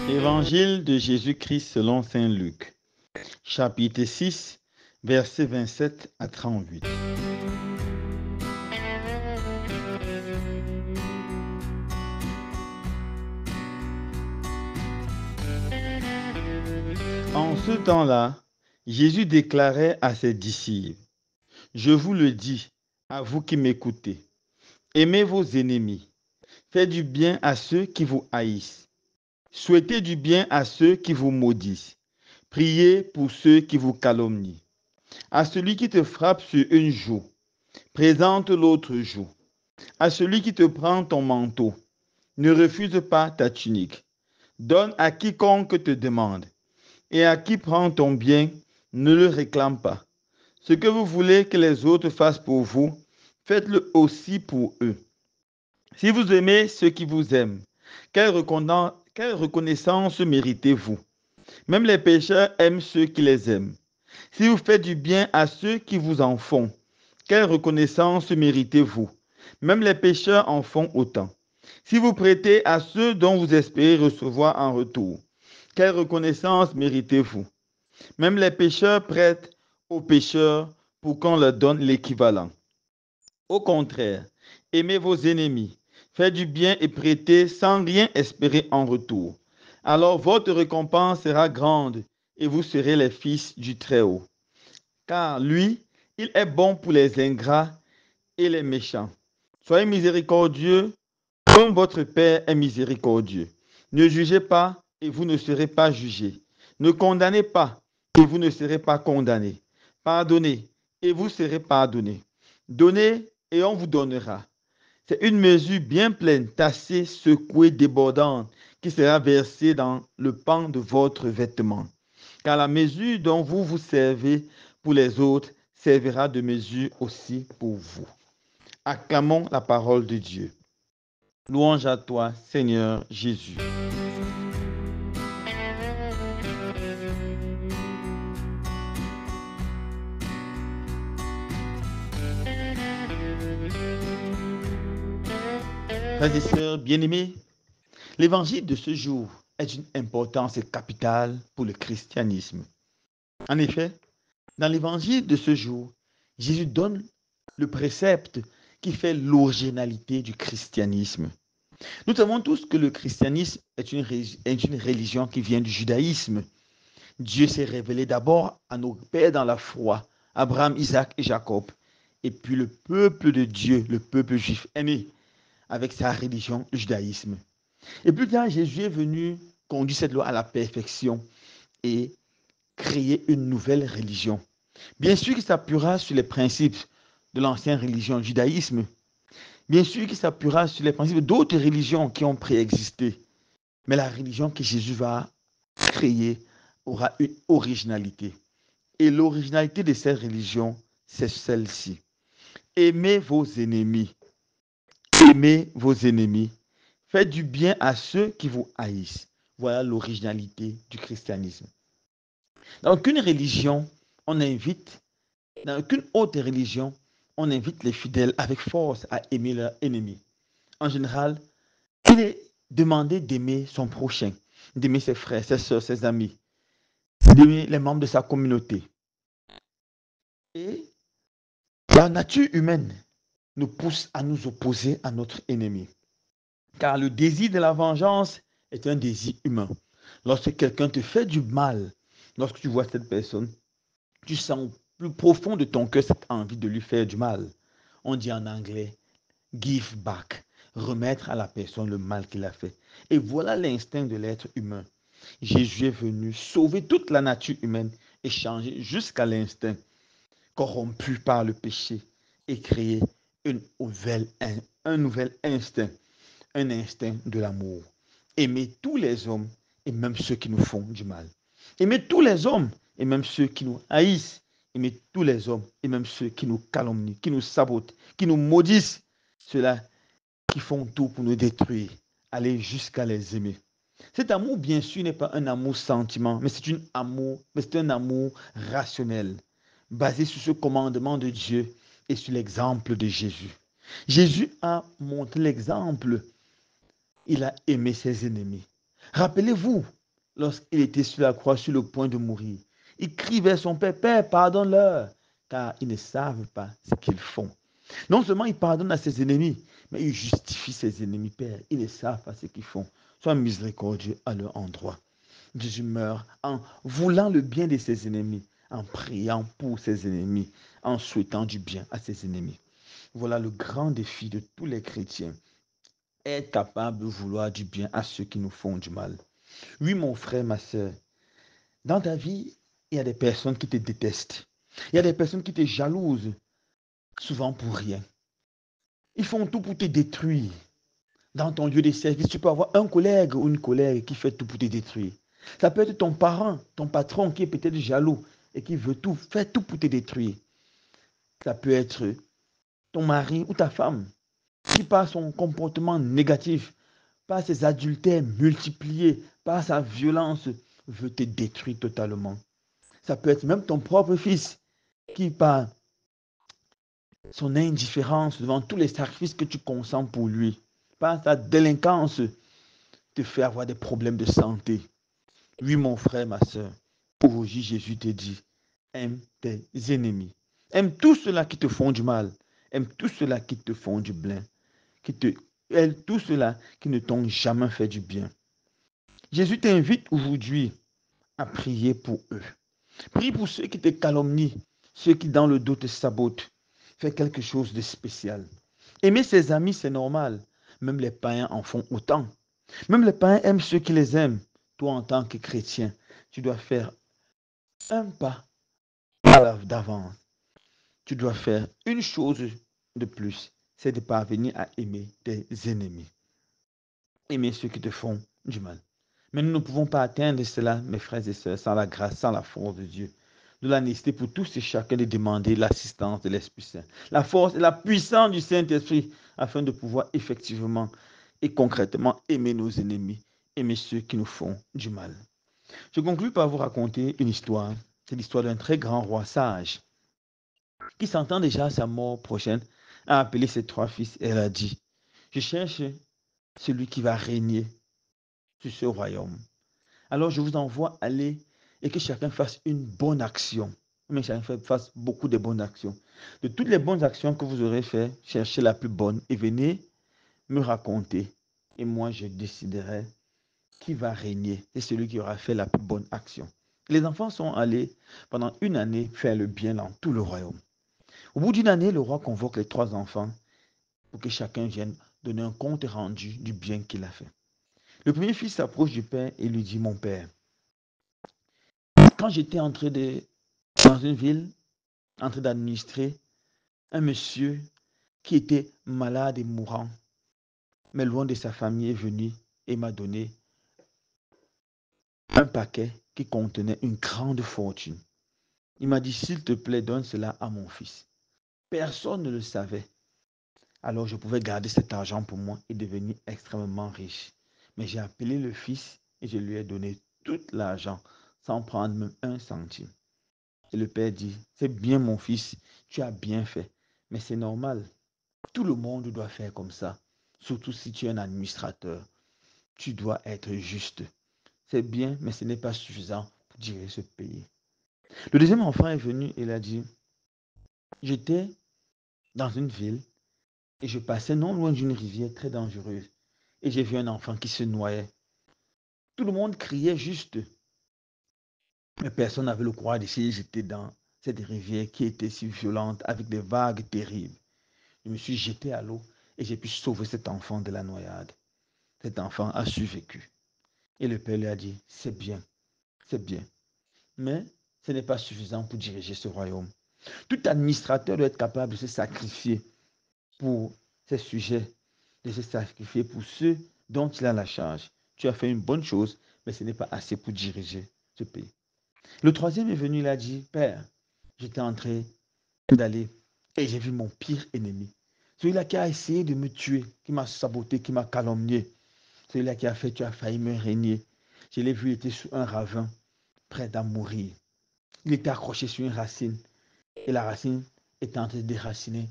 Évangile de Jésus-Christ selon saint Luc, chapitre 6, versets 27 à 38. En ce temps-là, Jésus déclarait à ses disciples: « Je vous le dis, à vous qui m'écoutez, aimez vos ennemis, faites du bien à ceux qui vous haïssent, souhaitez du bien à ceux qui vous maudissent, priez pour ceux qui vous calomnient. À celui qui te frappe sur une joue, présente l'autre joue. À celui qui te prend ton manteau, ne refuse pas ta tunique. Donne à quiconque te demande, et à qui prend ton bien, ne le réclame pas. Ce que vous voulez que les autres fassent pour vous, faites-le aussi pour eux. Si vous aimez ceux qui vous aiment, quelle reconnaissance méritez-vous? Même les pécheurs aiment ceux qui les aiment. Si vous faites du bien à ceux qui vous en font, quelle reconnaissance méritez-vous? Même les pécheurs en font autant. Si vous prêtez à ceux dont vous espérez recevoir en retour, quelle reconnaissance méritez-vous? Même les pécheurs prêtent aux pécheurs pour qu'on leur donne l'équivalent. Au contraire, aimez vos ennemis, faites du bien et prêtez sans rien espérer en retour. Alors votre récompense sera grande et vous serez les fils du Très-Haut. Car lui, il est bon pour les ingrats et les méchants. Soyez miséricordieux comme votre Père est miséricordieux. Ne jugez pas et vous ne serez pas jugés. Ne condamnez pas et vous ne serez pas condamnés. Pardonnez et vous serez pardonnés. Donnez et on vous donnera. C'est une mesure bien pleine, tassée, secouée, débordante, qui sera versée dans le pan de votre vêtement. Car la mesure dont vous vous servez pour les autres servira de mesure aussi pour vous. Acclamons la parole de Dieu. Louange à toi, Seigneur Jésus. Frères et sœurs bien-aimés, l'évangile de ce jour est d'une importance capitale pour le christianisme. En effet, dans l'évangile de ce jour, Jésus donne le précepte qui fait l'originalité du christianisme. Nous savons tous que le christianisme est une religion qui vient du judaïsme. Dieu s'est révélé d'abord à nos pères dans la foi, Abraham, Isaac et Jacob. Et puis le peuple de Dieu, le peuple juif, est né avec sa religion, le judaïsme. Et plus tard, Jésus est venu conduire cette loi à la perfection et créer une nouvelle religion. Bien sûr qu'il s'appuiera sur les principes de l'ancienne religion, le judaïsme. Bien sûr qu'il s'appuiera sur les principes d'autres religions qui ont préexisté. Mais la religion que Jésus va créer aura une originalité. Et l'originalité de cette religion, c'est celle-ci. Aimez vos ennemis. Aimez vos ennemis. Faites du bien à ceux qui vous haïssent. Voilà l'originalité du christianisme. Dans aucune religion, dans aucune autre religion, on invite les fidèles avec force à aimer leurs ennemis. En général, il est demandé d'aimer son prochain, d'aimer ses frères, ses soeurs, ses amis, d'aimer les membres de sa communauté. Et la nature humaine nous pousse à nous opposer à notre ennemi. Car le désir de la vengeance est un désir humain. Lorsque quelqu'un te fait du mal, lorsque tu vois cette personne, tu sens au plus profond de ton cœur cette envie de lui faire du mal. On dit en anglais, give back, remettre à la personne le mal qu'il a fait. Et voilà l'instinct de l'être humain. Jésus est venu sauver toute la nature humaine et changer jusqu'à l'instinct corrompu par le péché et créer un nouvel instinct, un instinct de l'amour. Aimer tous les hommes et même ceux qui nous font du mal. Aimer tous les hommes et même ceux qui nous haïssent. Aimer tous les hommes et même ceux qui nous calomnient, qui nous sabotent, qui nous maudissent. Ceux-là qui font tout pour nous détruire. Aller jusqu'à les aimer. Cet amour, bien sûr, n'est pas un amour sentiment, mais c'est un amour rationnel, basé sur ce commandement de Dieu et sur l'exemple de Jésus. Jésus a montré l'exemple. Il a aimé ses ennemis. Rappelez-vous, lorsqu'il était sur la croix, sur le point de mourir. Il crie vers son Père, Père, pardonne-leur, car ils ne savent pas ce qu'ils font. Non seulement il pardonne à ses ennemis, mais il justifie ses ennemis, Père. Ils ne savent pas ce qu'ils font. Sois miséricordieux à leur endroit. Jésus meurt en voulant le bien de ses ennemis, en priant pour ses ennemis, en souhaitant du bien à ses ennemis. Voilà le grand défi de tous les chrétiens. Être capable de vouloir du bien à ceux qui nous font du mal. Oui, mon frère, ma soeur, dans ta vie, il y a des personnes qui te détestent. Il y a des personnes qui te jalousent, souvent pour rien. Ils font tout pour te détruire. Dans ton lieu de service, tu peux avoir un collègue ou une collègue qui fait tout pour te détruire. Ça peut être ton parent, ton patron qui est peut-être jaloux et qui veut tout, faire tout pour te détruire. Ça peut être ton mari ou ta femme qui, par son comportement négatif, par ses adultères multipliés, par sa violence, veut te détruire totalement. Ça peut être même ton propre fils qui, par son indifférence devant tous les sacrifices que tu consens pour lui, par sa délinquance, te fait avoir des problèmes de santé. Oui, mon frère, ma soeur, aujourd'hui, Jésus te dit, aime tes ennemis. Aime tous ceux-là qui te font du mal. Aime tous ceux-là qui te font du bien. Aime tous ceux-là qui ne t'ont jamais fait du bien. Jésus t'invite aujourd'hui à prier pour eux. Prie pour ceux qui te calomnient, ceux qui dans le dos te sabotent. Fais quelque chose de spécial. Aimer ses amis, c'est normal. Même les païens en font autant. Même les païens aiment ceux qui les aiment. Toi, en tant que chrétien, tu dois faire un pas d'avance. Tu dois faire une chose de plus, c'est de parvenir à aimer tes ennemis. Aimer ceux qui te font du mal. Mais nous ne pouvons pas atteindre cela, mes frères et sœurs, sans la grâce, sans la force de Dieu. De la nécessité pour tous et chacun de demander l'assistance de l'Esprit Saint, la force et la puissance du Saint-Esprit, afin de pouvoir effectivement et concrètement aimer nos ennemis, aimer ceux qui nous font du mal. Je conclue par vous raconter une histoire. C'est l'histoire d'un très grand roi sage qui s'entend déjà à sa mort prochaine, a appelé ses trois fils et elle a dit, je cherche celui qui va régner sur ce royaume. Alors je vous envoie aller et que chacun fasse une bonne action. Mais chacun fasse beaucoup de bonnes actions. De toutes les bonnes actions que vous aurez faites, cherchez la plus bonne et venez me raconter. Et moi, je déciderai qui va régner. C'est celui qui aura fait la plus bonne action. Les enfants sont allés pendant une année faire le bien dans tout le royaume. Au bout d'une année, le roi convoque les trois enfants pour que chacun vienne donner un compte rendu du bien qu'il a fait. Le premier fils s'approche du père et lui dit, mon père, quand j'étais dans une ville, en train d'administrer, un monsieur qui était malade et mourant, mais loin de sa famille, est venu et m'a donné un paquet qui contenait une grande fortune. Il m'a dit, s'il te plaît, donne cela à mon fils. Personne ne le savait. Alors je pouvais garder cet argent pour moi et devenir extrêmement riche. Mais j'ai appelé le fils et je lui ai donné tout l'argent sans prendre même un centime. Et le père dit, c'est bien mon fils, tu as bien fait. Mais c'est normal. Tout le monde doit faire comme ça. Surtout si tu es un administrateur. Tu dois être juste. C'est bien, mais ce n'est pas suffisant pour diriger ce pays. Le deuxième enfant est venu et il a dit, j'étais dans une ville et je passais non loin d'une rivière très dangereuse. Et j'ai vu un enfant qui se noyait. Tout le monde criait juste. Mais personne n'avait le courage d'essayer de jeter dans cette rivière qui était si violente avec des vagues terribles. Je me suis jeté à l'eau et j'ai pu sauver cet enfant de la noyade. Cet enfant a survécu. Et le père lui a dit, c'est bien. Mais ce n'est pas suffisant pour diriger ce royaume. Tout administrateur doit être capable de se sacrifier pour ses sujets, de se sacrifier pour ceux dont il a la charge. Tu as fait une bonne chose, mais ce n'est pas assez pour diriger ce pays. Le troisième est venu, il a dit, Père, j'étais en train d'aller et j'ai vu mon pire ennemi. Celui-là qui a essayé de me tuer, qui m'a saboté, qui m'a calomnié. Celui-là qui a fait, tu as failli me régner. Je l'ai vu, il était sous un ravin, prêt à mourir. Il était accroché sur une racine et la racine était en train de déraciner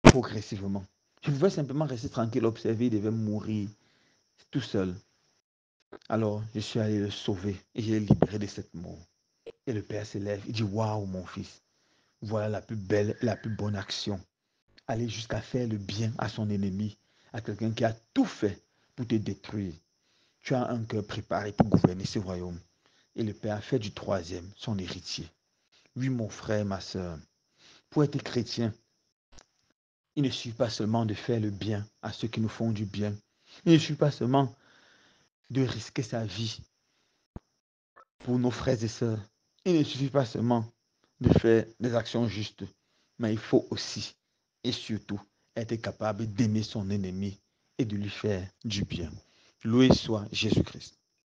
progressivement. Je pouvais simplement rester tranquille, observer, il devait mourir tout seul. Alors, je suis allé le sauver et je l'ai libéré de cette mort. Et le Père s'élève, il dit, waouh, mon fils, voilà la plus belle, la plus bonne action. Aller jusqu'à faire le bien à son ennemi, à quelqu'un qui a tout fait pour te détruire. Tu as un cœur préparé pour gouverner ce royaume. Et le Père fait du troisième son héritier. Oui, mon frère, ma soeur, pour être chrétien, il ne suffit pas seulement de faire le bien à ceux qui nous font du bien. Il ne suffit pas seulement de risquer sa vie pour nos frères et sœurs. Il ne suffit pas seulement de faire des actions justes, mais il faut aussi et surtout être capable d'aimer son ennemi et de lui faire du bien. Loué soit Jésus-Christ.